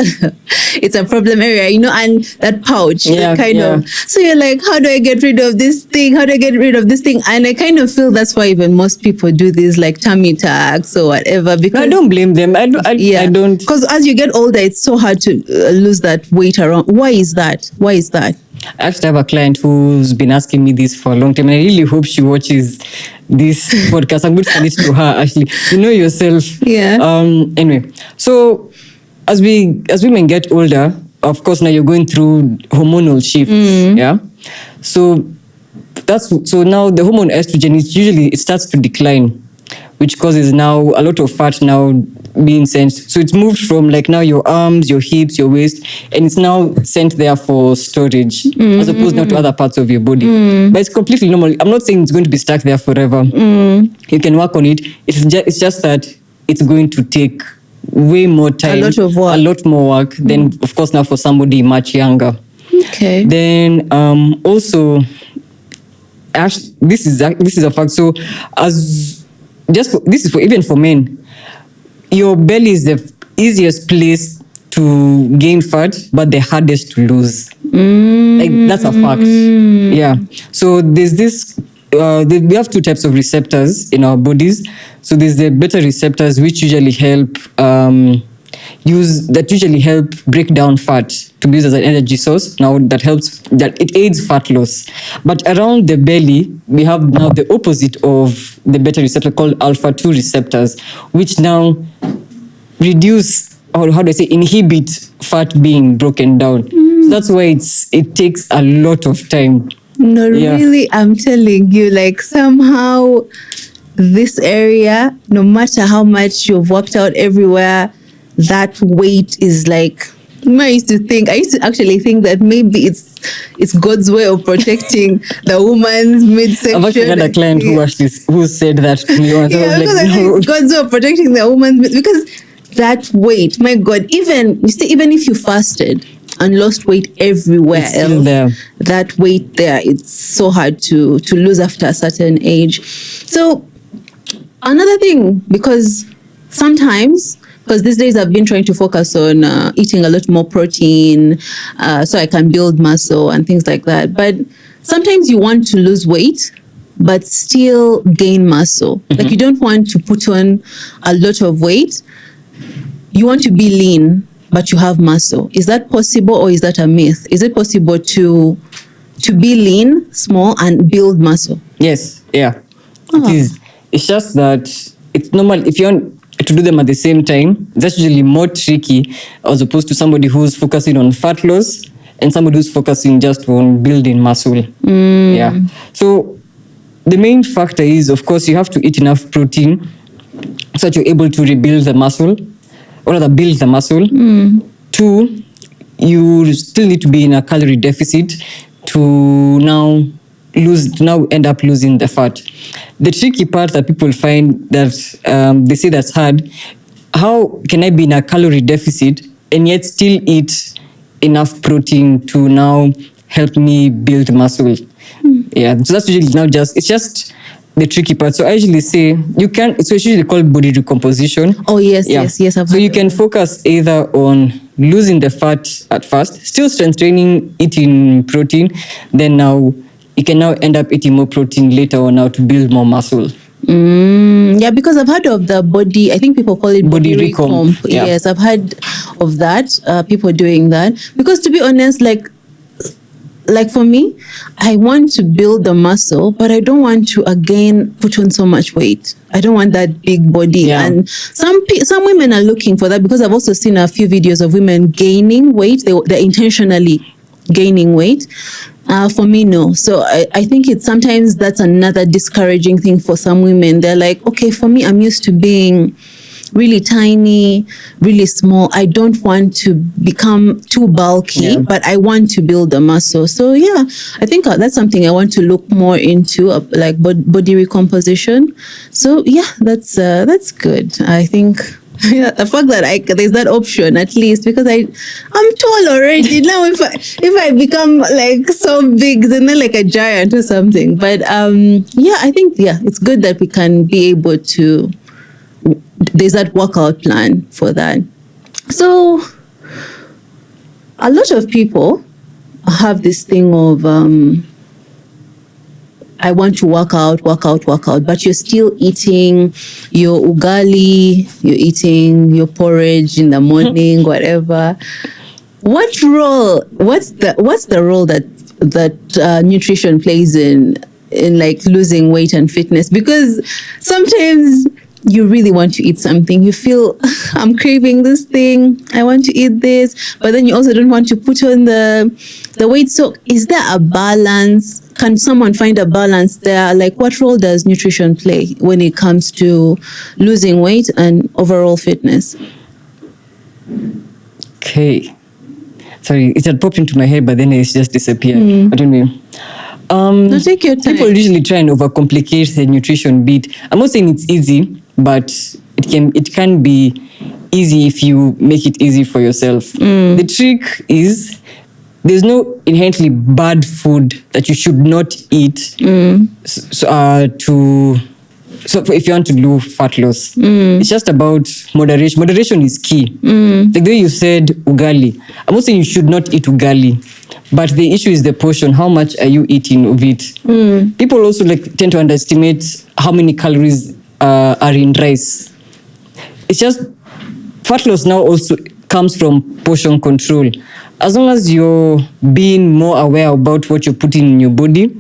it's a problem area, and that pouch, that kind of. So you're like, how do I get rid of this thing? How do I get rid of this thing? And I kind of feel that's why even most people do these like tummy tucks or whatever. Because I don't blame them. I don't. Because as you get older, it's so hard to lose that weight around. Why is that? I actually have a client who's been asking me this for a long time, and I really hope she watches this podcast. I'm going to send it to her, actually. You know yourself. Yeah. Anyway, so as women get older, of course, now you're going through hormonal shifts. Yeah. So now the hormone estrogen it starts to decline, which causes now a lot of fat now being sent. So it's moved from like now your arms, your hips, your waist, and it's now sent there for storage as opposed now to other parts of your body. But it's completely normal. I'm not saying it's going to be stuck there forever. You can work on it. It's just that it's going to take way more time, a lot more work than, of course, now for somebody much younger. Okay. Then also, this is a fact. So this is even for men. Your belly is the easiest place to gain fat, but the hardest to lose. Like that's a fact. Yeah. So there's this. We have two types of receptors in our bodies. So there's the beta receptors, which usually help break down fat to be used as an energy source. Now it aids fat loss. But around the belly, we have now the opposite of the beta receptor called alpha-2 receptors, which now reduce, or how do I say, inhibit fat being broken down. So that's why it takes a lot of time. No, really, I'm telling you, like somehow this area, no matter how much you've worked out everywhere, that weight is like, I used to actually think that maybe it's God's way of protecting the woman's midsection. I've actually had a client who said that to me once. I was like, no. It's God's way of protecting the woman's, because that weight, my God, even if you fasted and lost weight everywhere else, that weight there, it's so hard to lose after a certain age. So another thing, because these days I've been trying to focus on eating a lot more protein so I can build muscle and things like that. But sometimes you want to lose weight, but still gain muscle. Like you don't want to put on a lot of weight. You want to be lean, but you have muscle. Is that possible, or is that a myth? Is it possible to be lean, small, and build muscle? Yes, yeah. It is. It's just that it's normal if you want to do them at the same time. That's usually more tricky as opposed to somebody who's focusing on fat loss and somebody who's focusing just on building muscle. Yeah. So the main factor is, of course, you have to eat enough protein so that you're able to rebuild the muscle, or rather build the muscle. 2, you still need to be in a calorie deficit to now end up losing the fat. The tricky part that people find that they say that's hard, how can I be in a calorie deficit and yet still eat enough protein to now help me build muscle? Yeah, so that's usually now it's just the tricky part. So I usually say it's usually called body recomposition. Oh, yes, yes. So you can focus either on losing the fat at first, still strength training, eating protein, then now you can now end up eating more protein later on now to build more muscle. Yeah, because I've heard of the body, I think people call it body recomp. Yeah. Yes, I've heard of that, people doing that. Because to be honest, like for me, I want to build the muscle, but I don't want to again put on so much weight. I don't want that big body. Yeah. And some women are looking for that, because I've also seen a few videos of women gaining weight. They're intentionally gaining weight. For me, no. So I think sometimes that's another discouraging thing for some women. They're like, okay, for me, I'm used to being really tiny, really small. I don't want to become too bulky, but I want to build the muscle. So yeah, I think that's something I want to look more into, like body recomposition. So yeah, that's good. I think Yeah, the fact that there's that option at least, because I'm tall already. Now if I become like so big, then they're like a giant or something. But yeah, I think it's good that we can be able to. There's that workout plan for that. So a lot of people have this thing of I want to work out, but you're still eating your ugali, you're eating your porridge in the morning, whatever. What's the role that nutrition plays in like losing weight and fitness? Because sometimes you really want to eat something. You feel, I'm craving this thing. I want to eat this. But then you also don't want to put on the weight. So is there a balance? Can someone find a balance there? Like, what role does nutrition play when it comes to losing weight and overall fitness? Okay. Sorry, it had popped into my head, but then it's just disappeared. I don't know. No, take your time. People usually try and overcomplicate the nutrition bit. I'm not saying it's easy, but it can be easy if you make it easy for yourself. The trick is there's no inherently bad food that you should not eat. So if you want to do fat loss, it's just about moderation. Moderation is key. Like the way you said ugali, I'm not saying you should not eat ugali, but the issue is the portion. How much are you eating of it? People also tend to underestimate how many calories are in rice. It's just fat loss now also comes from portion control. As long as you're being more aware about what you're putting in your body,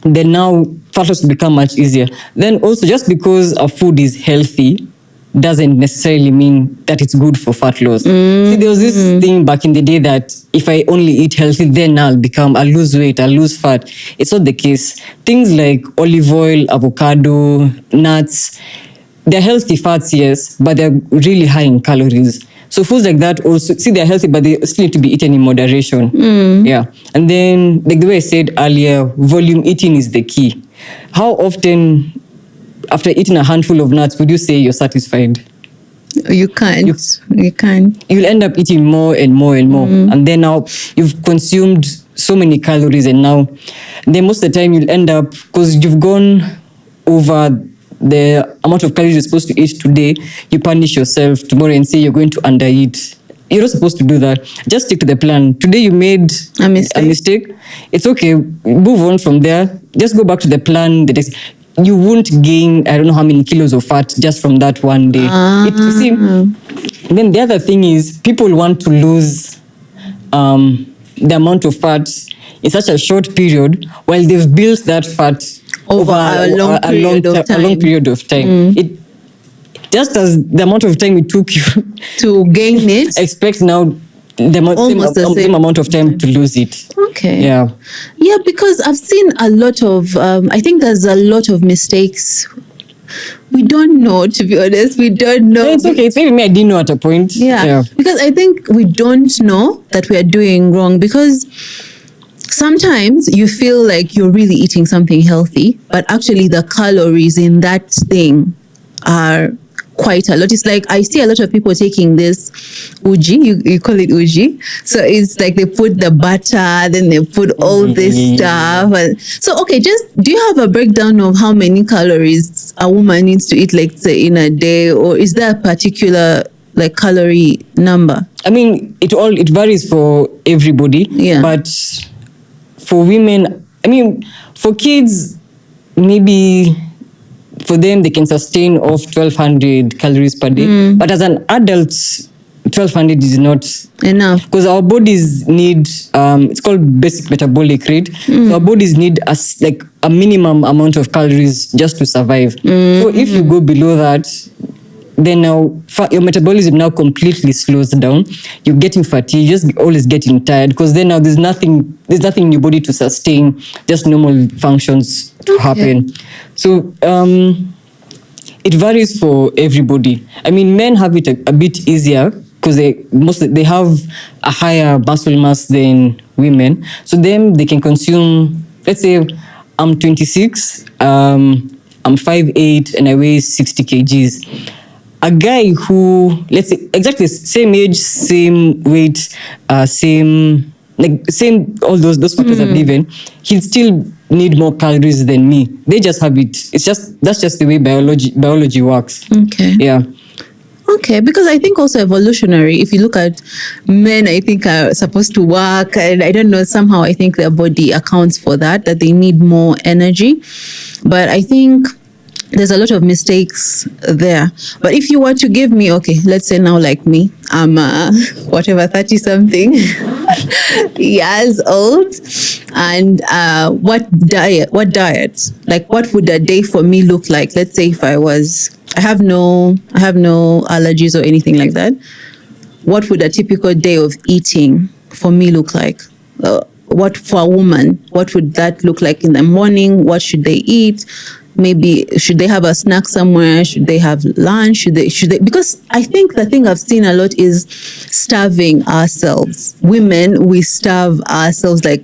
then now fat loss will become much easier. Then also, just because a food is healthy doesn't necessarily mean that it's good for fat loss. See, there was this thing back in the day that if I only eat healthy, then I'll lose weight, I'll lose fat. It's not the case. Things like olive oil, avocado, nuts, they're healthy fats, yes, but they're really high in calories. So foods like that also, see, they're healthy, but they still need to be eaten in moderation. Yeah. And then, like the way I said earlier, volume eating is the key. How often, after eating a handful of nuts, would you say you're satisfied? You can't. You can't. You'll end up eating more and more and more. And then now you've consumed so many calories, and now then most of the time you'll end up, because you've gone over the amount of calories you're supposed to eat today, you punish yourself tomorrow and say you're going to undereat. You're not supposed to do that. Just stick to the plan. Today you made a mistake. It's okay. Move on from there. Just go back to the plan. You won't gain, I don't know how many kilos of fat just from that one day. Then the other thing is people want to lose the amount of fat in such a short period while they've built that fat over a long period of time. It just as the amount of time it took you to gain it, expect now the same amount of time to lose it. Okay. Yeah, because I've seen a lot of I think there's a lot of mistakes. We don't know, to be honest. We don't know. No, it's okay. It's maybe me. I didn't know at a point. Yeah. Because I think we don't know that we are doing wrong, because sometimes you feel like you're really eating something healthy, but actually the calories in that thing are quite a lot. It's like I see a lot of people taking this uji, you call it uji. So it's like they put the butter, then they put all this stuff. And so, okay, just do you have a breakdown of how many calories a woman needs to eat, like say in a day, or is there a particular like calorie number? I mean, it varies for everybody. Yeah. But for women, I mean, for kids, maybe for them, they can sustain off 1,200 calories per day. But as an adult, 1,200 is not enough, because our bodies need, it's called basic metabolic rate. So our bodies need a minimum amount of calories just to survive. So if you go below that, then now your metabolism now completely slows down. You're getting fatigued, you're just always getting tired, because then now there's nothing in your body to sustain just normal functions to happen. So it varies for everybody. I mean, men have it a bit easier because they have a higher muscle mass than women. So them, they can consume, let's say I'm 26, I'm 5'8", and I weigh 60 kgs. a guy who, let's say, exactly same age, same weight, same all those factors I've given, he'll still need more calories than me. They just have it. That's just the way biology works. Okay. Yeah. Okay, because I think also evolutionary, if you look at men, I think are supposed to work, and I don't know, somehow I think their body accounts for that they need more energy. But I think there's a lot of mistakes there. But if you were to give me, okay, let's say now like me, I'm whatever, 30 something years old, and what diet, like what would a day for me look like? Let's say if I have no allergies or anything like that. What would a typical day of eating for me look like? What for a woman? What would that look like in the morning? What should they eat? Maybe should they have a snack somewhere? Should they have lunch? Should they? Because I think the thing I've seen a lot is starving ourselves. Women, we starve ourselves. Like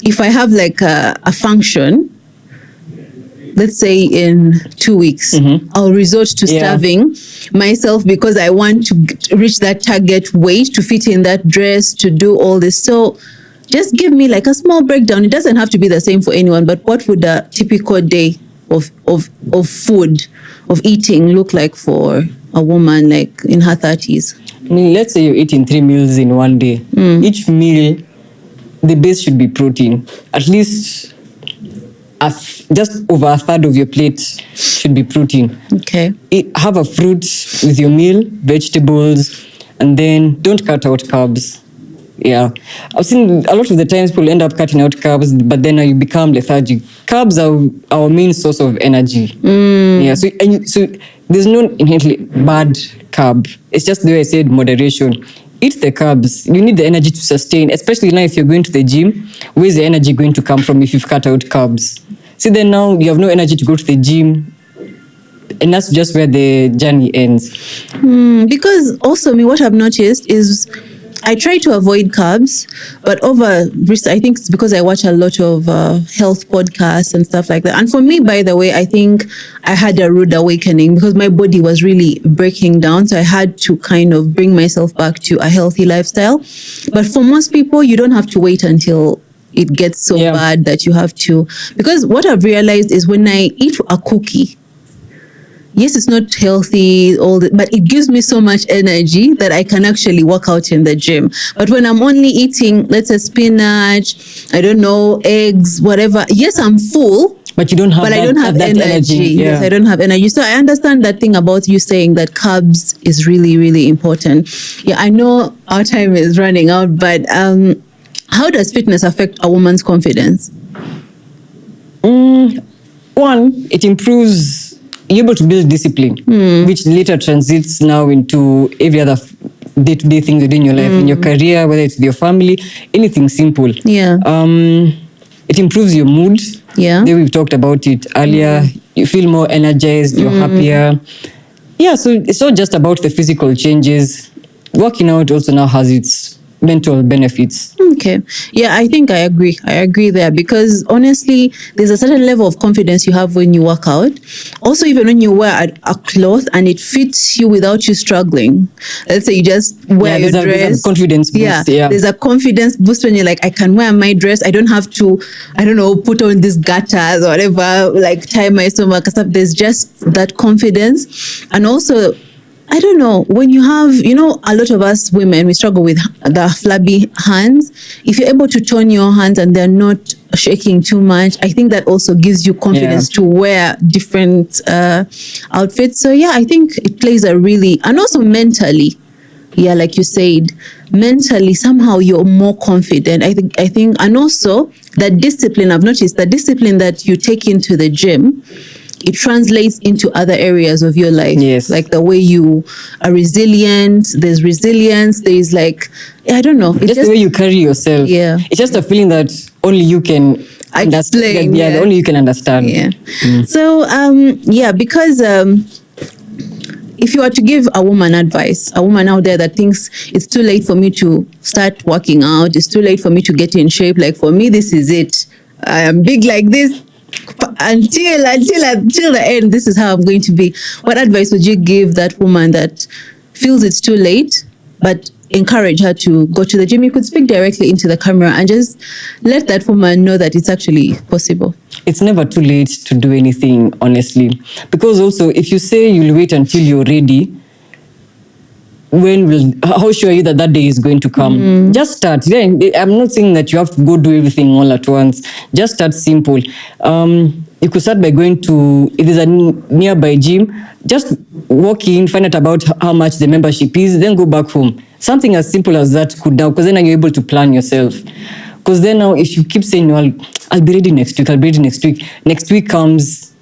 if I have like a function, let's say in 2 weeks, I'll resort to starving myself because I want to reach that target weight, to fit in that dress, to do all this. So just give me like a small breakdown. It doesn't have to be the same for anyone, but what would a typical day of food, of eating look like for a woman like in her 30s? I mean, let's say you're eating 3 meals in one day. Each meal, the base should be protein. At least just over a third of your plate should be protein. Okay. Have a fruit with your meal, vegetables, and then don't cut out carbs. Yeah, I've seen a lot of the times people end up cutting out carbs, but then you become lethargic. Carbs are our main source of energy. Yeah, so there's no inherently bad carb. It's just the way I said, moderation. Eat the carbs. You need the energy to sustain, especially now if you're going to the gym. Where's the energy going to come from if you've cut out carbs? See, then now you have no energy to go to the gym. And that's just where the journey ends. Because also what I've noticed is I try to avoid carbs, but I think it's because I watch a lot of health podcasts and stuff like that. And for me, by the way, I think I had a rude awakening because my body was really breaking down. So I had to kind of bring myself back to a healthy lifestyle. But for most people, you don't have to wait until it gets so bad that you have to. Because what I've realized is when I eat a cookie, yes, it's not healthy, but it gives me so much energy that I can actually work out in the gym. But when I'm only eating, let's say spinach, I don't know, eggs, whatever, yes, I'm full. But you don't have I don't have that energy. Yes, I don't have energy. So I understand that thing about you saying that carbs is really, really important. Yeah, I know our time is running out, but how does fitness affect a woman's confidence? One, it improves. You're able to build discipline, which later transits now into every other day-to-day thing you do in your life, in your career, whether it's with your family, anything simple. Yeah. It improves your mood. Yeah. We've talked about it earlier. You feel more energized, you're happier. Yeah, so it's not just about the physical changes. Working out also now has its mental benefits. Okay. Yeah, I think I agree. I agree there because honestly, there's a certain level of confidence you have when you work out. Also, even when you wear a cloth and it fits you without you struggling. Let's say you just wear your dress. There's a confidence boost. Yeah, there's a confidence boost when you're like, I can wear my dress. I don't have to, I don't know, put on these gaiters or whatever, like tie my stomach and stuff. There's just that confidence. And also, I don't know, when you have, a lot of us women, we struggle with the flabby hands. If you're able to tone your hands and they're not shaking too much, I think that also gives you confidence to wear different outfits. So yeah, I think it plays and also mentally, yeah, like you said, mentally, somehow you're more confident. I think, and also that discipline, I've noticed the discipline that you take into the gym, it translates into other areas of your life. Yes. Like the way you are resilient, there's resilience, there's I don't know. Just the way you carry yourself. Yeah. It's just a feeling that only you can understand. Yeah, only you can understand. Yeah. So, because if you were to give a woman advice, a woman out there that thinks it's too late for me to start working out, it's too late for me to get in shape. Like for me, this is it. I am big like this. Until the end, this is how I'm going to be. What advice would you give that woman that feels it's too late, but encourage her to go to the gym? You could speak directly into the camera and just let that woman know that it's actually possible. It's never too late to do anything, honestly. Because also, if you say you'll wait until you're ready, how sure are you that that day is going to come? Just start. Yeah, I'm not saying that you have to go do everything all at once. Just start simple. You could start by going to, if there's a nearby gym, just walk in, find out about how much the membership is, then go back home. Something as simple as that could now, because then you're able to plan yourself. Because then now, if you keep saying, well, I'll be ready next week, next week comes,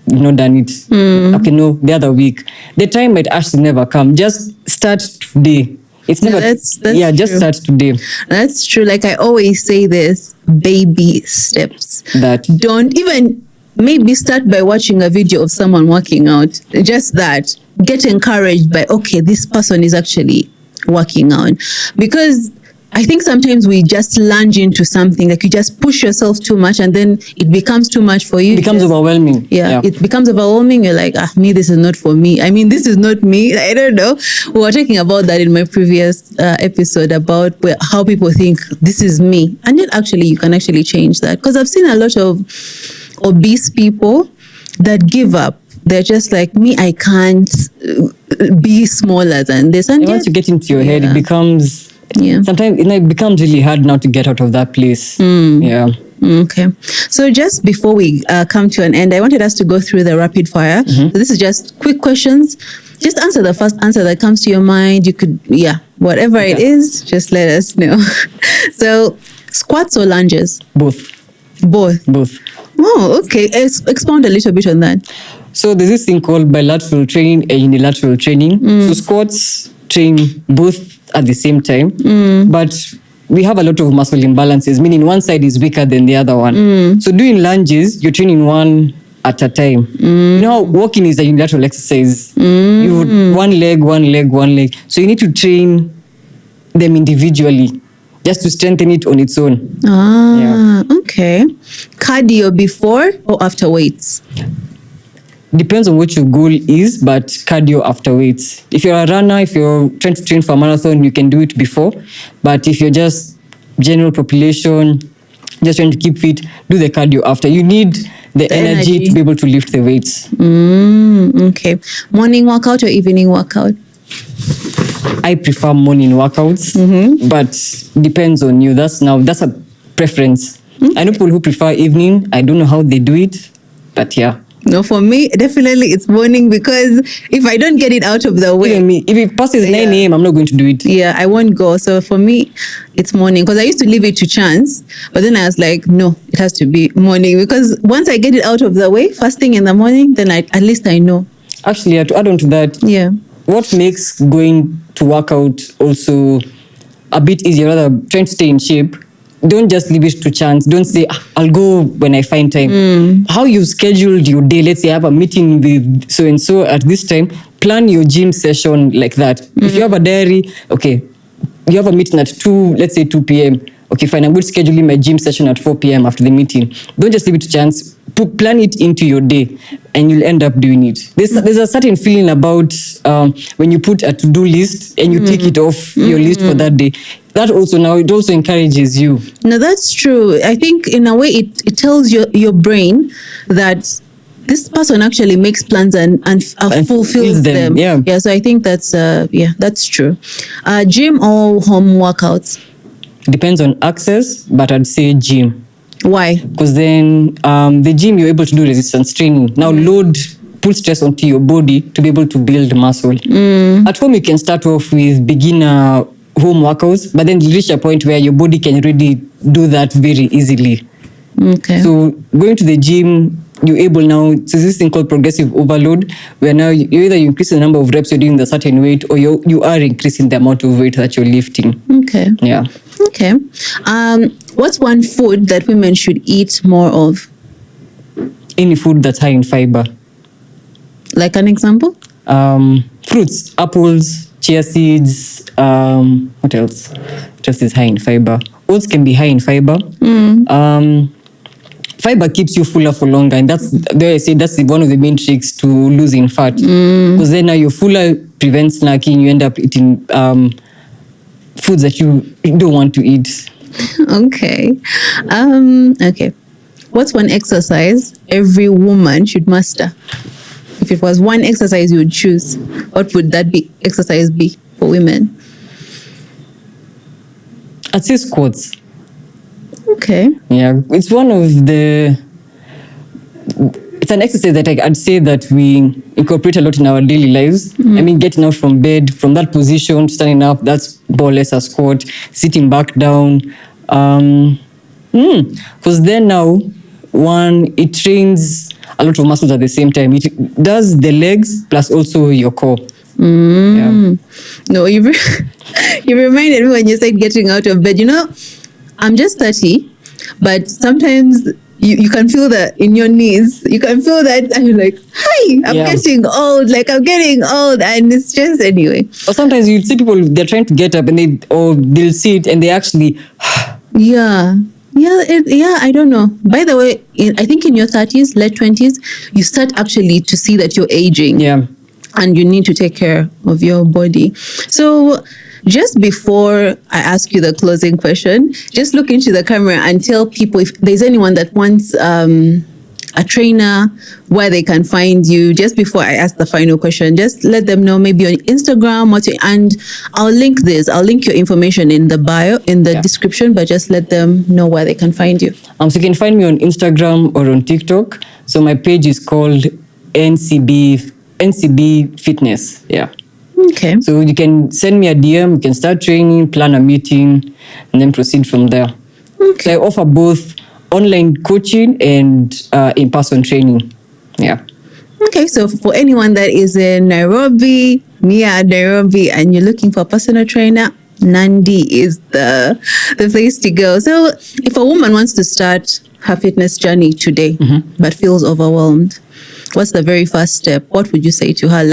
you've not done it. Okay, no, the other week. The time might actually never come. Just start today. It's never, that's just true. start today. That's true. Like I always say this, baby steps. Don't even, maybe start by watching a video of someone working out. Just that. Get encouraged by, okay, this person is actually working out. Because I think sometimes we just lunge into something, like you just push yourself too much and then it becomes too much for you. It becomes overwhelming. Yeah, it becomes overwhelming. You're like, this is not for me. I mean, this is not me. I don't know. We were talking about that in my previous episode about how people think this is me. And yet actually, you can actually change that. Because I've seen a lot of obese people that give up. They're just like, me, I can't be smaller than this. And once you get into your head, it becomes... sometimes it becomes really hard now to get out of that place. Okay. So just before we come to an end, I wanted us to go through the rapid fire. So this is just quick questions. Just answer the first answer that comes to your mind. You could, whatever it is, just let us know. So squats or lunges? Both. Oh, okay. Expound a little bit on that. So there's this thing called bilateral training and unilateral training. So squats train both at the same time, but we have a lot of muscle imbalances, meaning one side is weaker than the other one. So doing lunges, you're training one at a time. You know, walking is a unilateral exercise. You one leg. So you need to train them individually just to strengthen it on its own. Okay. Cardio before or after weights? Depends on what your goal is, but cardio after weights. If you're a runner, if you're trying to train for a marathon, you can do it before. But if you're just general population, just trying to keep fit, do the cardio after. You need the energy to be able to lift the weights. Okay. Morning workout or evening workout? I prefer morning workouts, but depends on you. That's a preference. I know people who prefer evening. I don't know how they do it, but yeah. No, for me, definitely it's morning, because if I don't get it out of the way... Even me, if it passes 9 a.m., I'm not going to do it. Yeah, I won't go. So for me, it's morning, because I used to leave it to chance, but then I was like, no, it has to be morning, because once I get it out of the way, first thing in the morning, then at least I know. Actually, to add on to that, what makes going to work out also a bit easier, rather trying to stay in shape, don't just leave it to chance. Don't say, I'll go when I find time. How you've scheduled your day, let's say I have a meeting with so-and-so at this time, plan your gym session like that. If you have a diary, okay, you have a meeting at 2 p.m. Okay, fine, I'm going to schedule my gym session at 4 p.m. after the meeting. Don't just leave it to chance. Plan it into your day and you'll end up doing it. There's a certain feeling about when you put a to-do list and you take it off your list for that day. That also it also encourages you. No, that's true. I think in a way it tells your brain that this person actually makes plans and fulfills them. Yeah, so I think that's true. Gym or home workouts? Depends on access, but I'd say gym. Why? Because then the gym, you're able to do resistance training. Now put stress onto your body to be able to build muscle. At home, you can start off with beginner home workouts, but then you reach a point where your body can really do that very easily. Okay. So going to the gym, you're able now, so this thing called progressive overload, where now you either increase the number of reps you're doing the certain weight, or you are increasing the amount of weight that you're lifting. Okay. Yeah. Okay. What's one food that women should eat more of? Any food that's high in fiber. Like an example? Fruits, apples, chia seeds, what else? What else is high in fiber? Oats can be high in fiber. fiber keeps you fuller for longer, and that's there. I say that's one of the main tricks to losing fat, because then now you're fuller, prevents snacking. You end up eating foods that you don't want to eat. Okay. Okay. What's one exercise every woman should master? If it was one exercise you would choose, what would that exercise be for women? I'd say squats. Okay. Yeah, it's one of the. It's an exercise that I'd say that we incorporate a lot in our daily lives. I mean, getting out from bed, from that position, standing up, that's more or less a squat. Sitting back down. Because then now, it trains a lot of muscles at the same time. It does the legs plus also your core. Yeah. No, you reminded me when you said getting out of bed. I'm just 30, but sometimes you can feel that in your knees. You can feel that, and you're like, "Hi, I'm getting old. Like I'm getting old," and it's just anyway. Or sometimes you see people, they're trying to get up and they'll sit and they actually. Yeah. I don't know. By the way, I think in your 30s, late 20s, you start actually to see that you're aging. Yeah. And you need to take care of your body. So just before I ask you the closing question, just look into the camera and tell people if there's anyone that wants a trainer, where they can find you. Just before I ask the final question, just let them know maybe on Instagram and I'll link this. I'll link your information in the bio, in the description, but just let them know where they can find you. So you can find me on Instagram or on TikTok. So my page is called NCB Fitness. Yeah. Okay. So you can send me a DM, you can start training, plan a meeting, and then proceed from there. Okay. So I offer both online coaching and in-person training. Yeah. Okay, so for anyone that is in Nairobi, near Nairobi, and you're looking for a personal trainer, Nandi is the place to go. So if a woman wants to start her fitness journey today, but feels overwhelmed, what's the very first step? What would you say to her?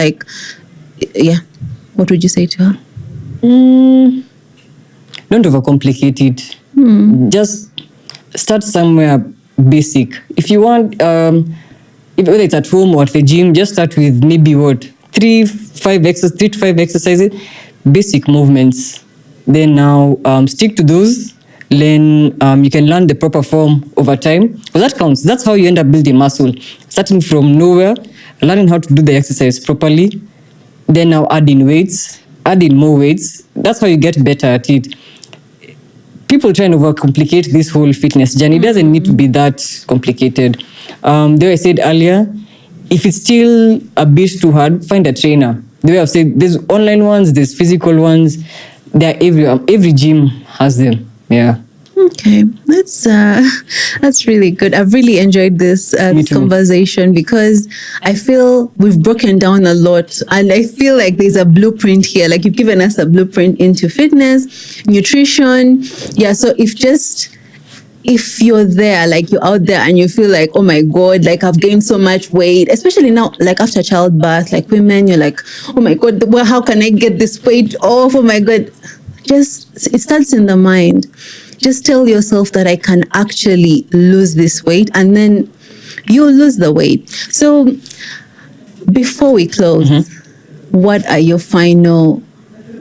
What would you say to her? Don't overcomplicate it. Just start somewhere basic. If you want, whether it's at home or at the gym, just start with maybe 3 to 5 exercises, basic movements. Then now stick to those. Then you can learn the proper form over time. Well, that counts. That's how you end up building muscle. Starting from nowhere, learning how to do the exercise properly. Then now adding more weights. That's how you get better at it. People try and overcomplicate this whole fitness journey. It doesn't need to be that complicated. The way I said earlier, if it's still a bit too hard, find a trainer. The way I've said, there's online ones, there's physical ones. They're everywhere. Every gym has them. Yeah. Okay, that's really good. I've really enjoyed this conversation because I feel we've broken down a lot, and I feel like there's a blueprint here. Like you've given us a blueprint into fitness, nutrition. Yeah, so if you're there, like you're out there and you feel like, oh my God, like I've gained so much weight, especially now, like after childbirth, like women, you're like, oh my God, well, how can I get this weight off? Oh my God. It starts in the mind. Just tell yourself that I can actually lose this weight, and then you'll lose the weight. So before we close, what are your final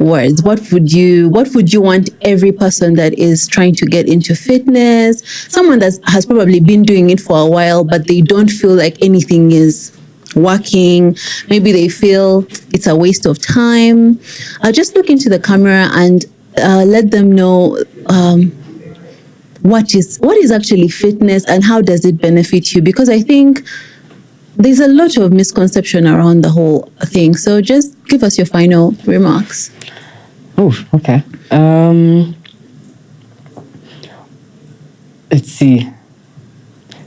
words? What would you want every person that is trying to get into fitness, someone that has probably been doing it for a while, but they don't feel like anything is working, maybe they feel it's a waste of time, just look into the camera and let them know what is actually fitness and how does it benefit you, because I think there's a lot of misconception around the whole thing. So just give us your final remarks. Oh, okay. Let's see. I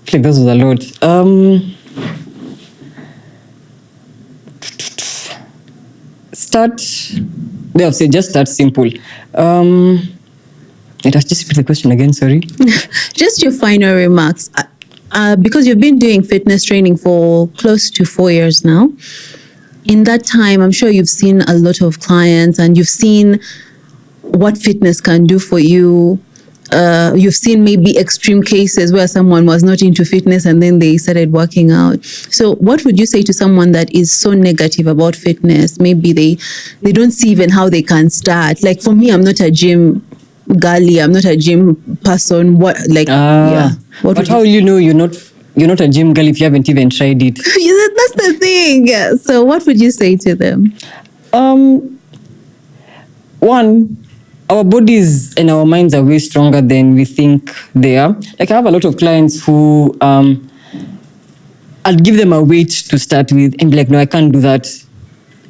feel like this was a lot. Just start simple. Just repeat the question again, sorry. Just your final remarks. Because you've been doing fitness training for close to 4 years now. In that time, I'm sure you've seen a lot of clients and you've seen what fitness can do for you. you've seen maybe extreme cases where someone was not into fitness and then they started working out. So what would you say to someone that is so negative about fitness? Maybe they don't see even how they can start. Like for me, I'm not a gym girly, I'm not a gym person. But how you know you're not a gym girl if you haven't even tried it? That's the thing. So what would you say to them? One, our bodies and our minds are way stronger than we think they are. Like I have a lot of clients who I'll give them a weight to start with and be like, no, I can't do that.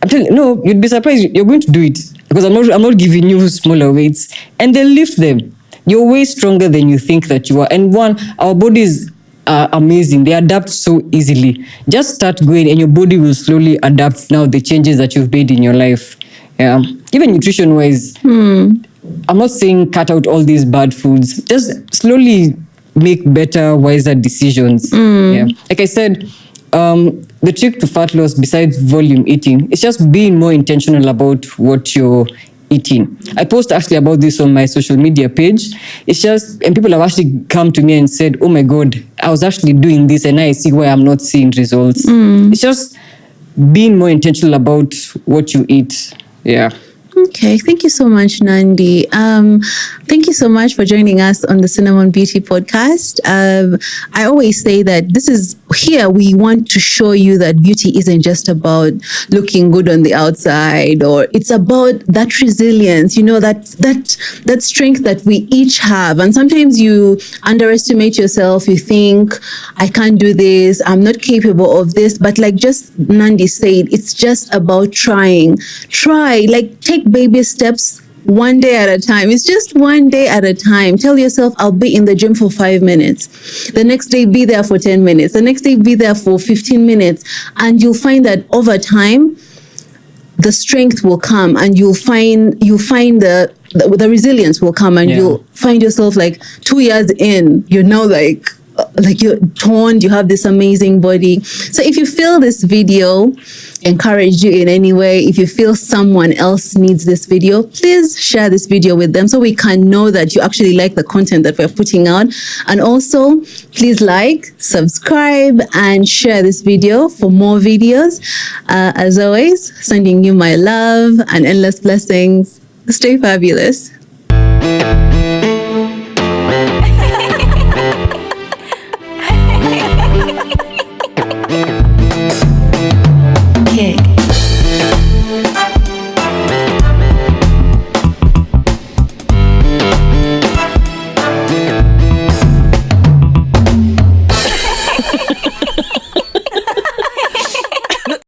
I'm telling you, no, you'd be surprised. You're going to do it because I'm not giving you smaller weights, and they'll lift them. You're way stronger than you think that you are. And one, our bodies are amazing. They adapt so easily. Just start going and your body will slowly adapt now the changes that you've made in your life. Yeah. Even nutrition-wise, I'm not saying cut out all these bad foods. Just slowly make better, wiser decisions. Yeah. Like I said, the trick to fat loss, besides volume eating, is just being more intentional about what you're eating. I post actually about this on my social media page. It's just, and people have actually come to me and said, oh my God, I was actually doing this and I see why I'm not seeing results. It's just being more intentional about what you eat. Yeah. Okay, thank you so much, Nandi. Thank you so much for joining us on the Cinnamon Beauty podcast. I always say that here we want to show you that beauty isn't just about looking good on the outside, or it's about that resilience, that strength that we each have. And sometimes you underestimate yourself. You think, I can't do this, I'm not capable of this. But like just Nandi said, it's just about trying. Take baby steps one day at a time. It's just one day at a time. Tell yourself, I'll be in the gym for 5 minutes. The next day, be there for 10 minutes. The next day, be there for 15 minutes. And you'll find that over time, the strength will come, and you'll find the resilience will come, and you'll find yourself like 2 years in, you're now like you're toned, you have this amazing body. So if you feel this video encouraged you in any way, if you feel someone else needs this video, please share this video with them so we can know that you actually like the content that we're putting out. And also, please like, subscribe, and share this video for more videos. As always, sending you my love and endless blessings. Stay fabulous.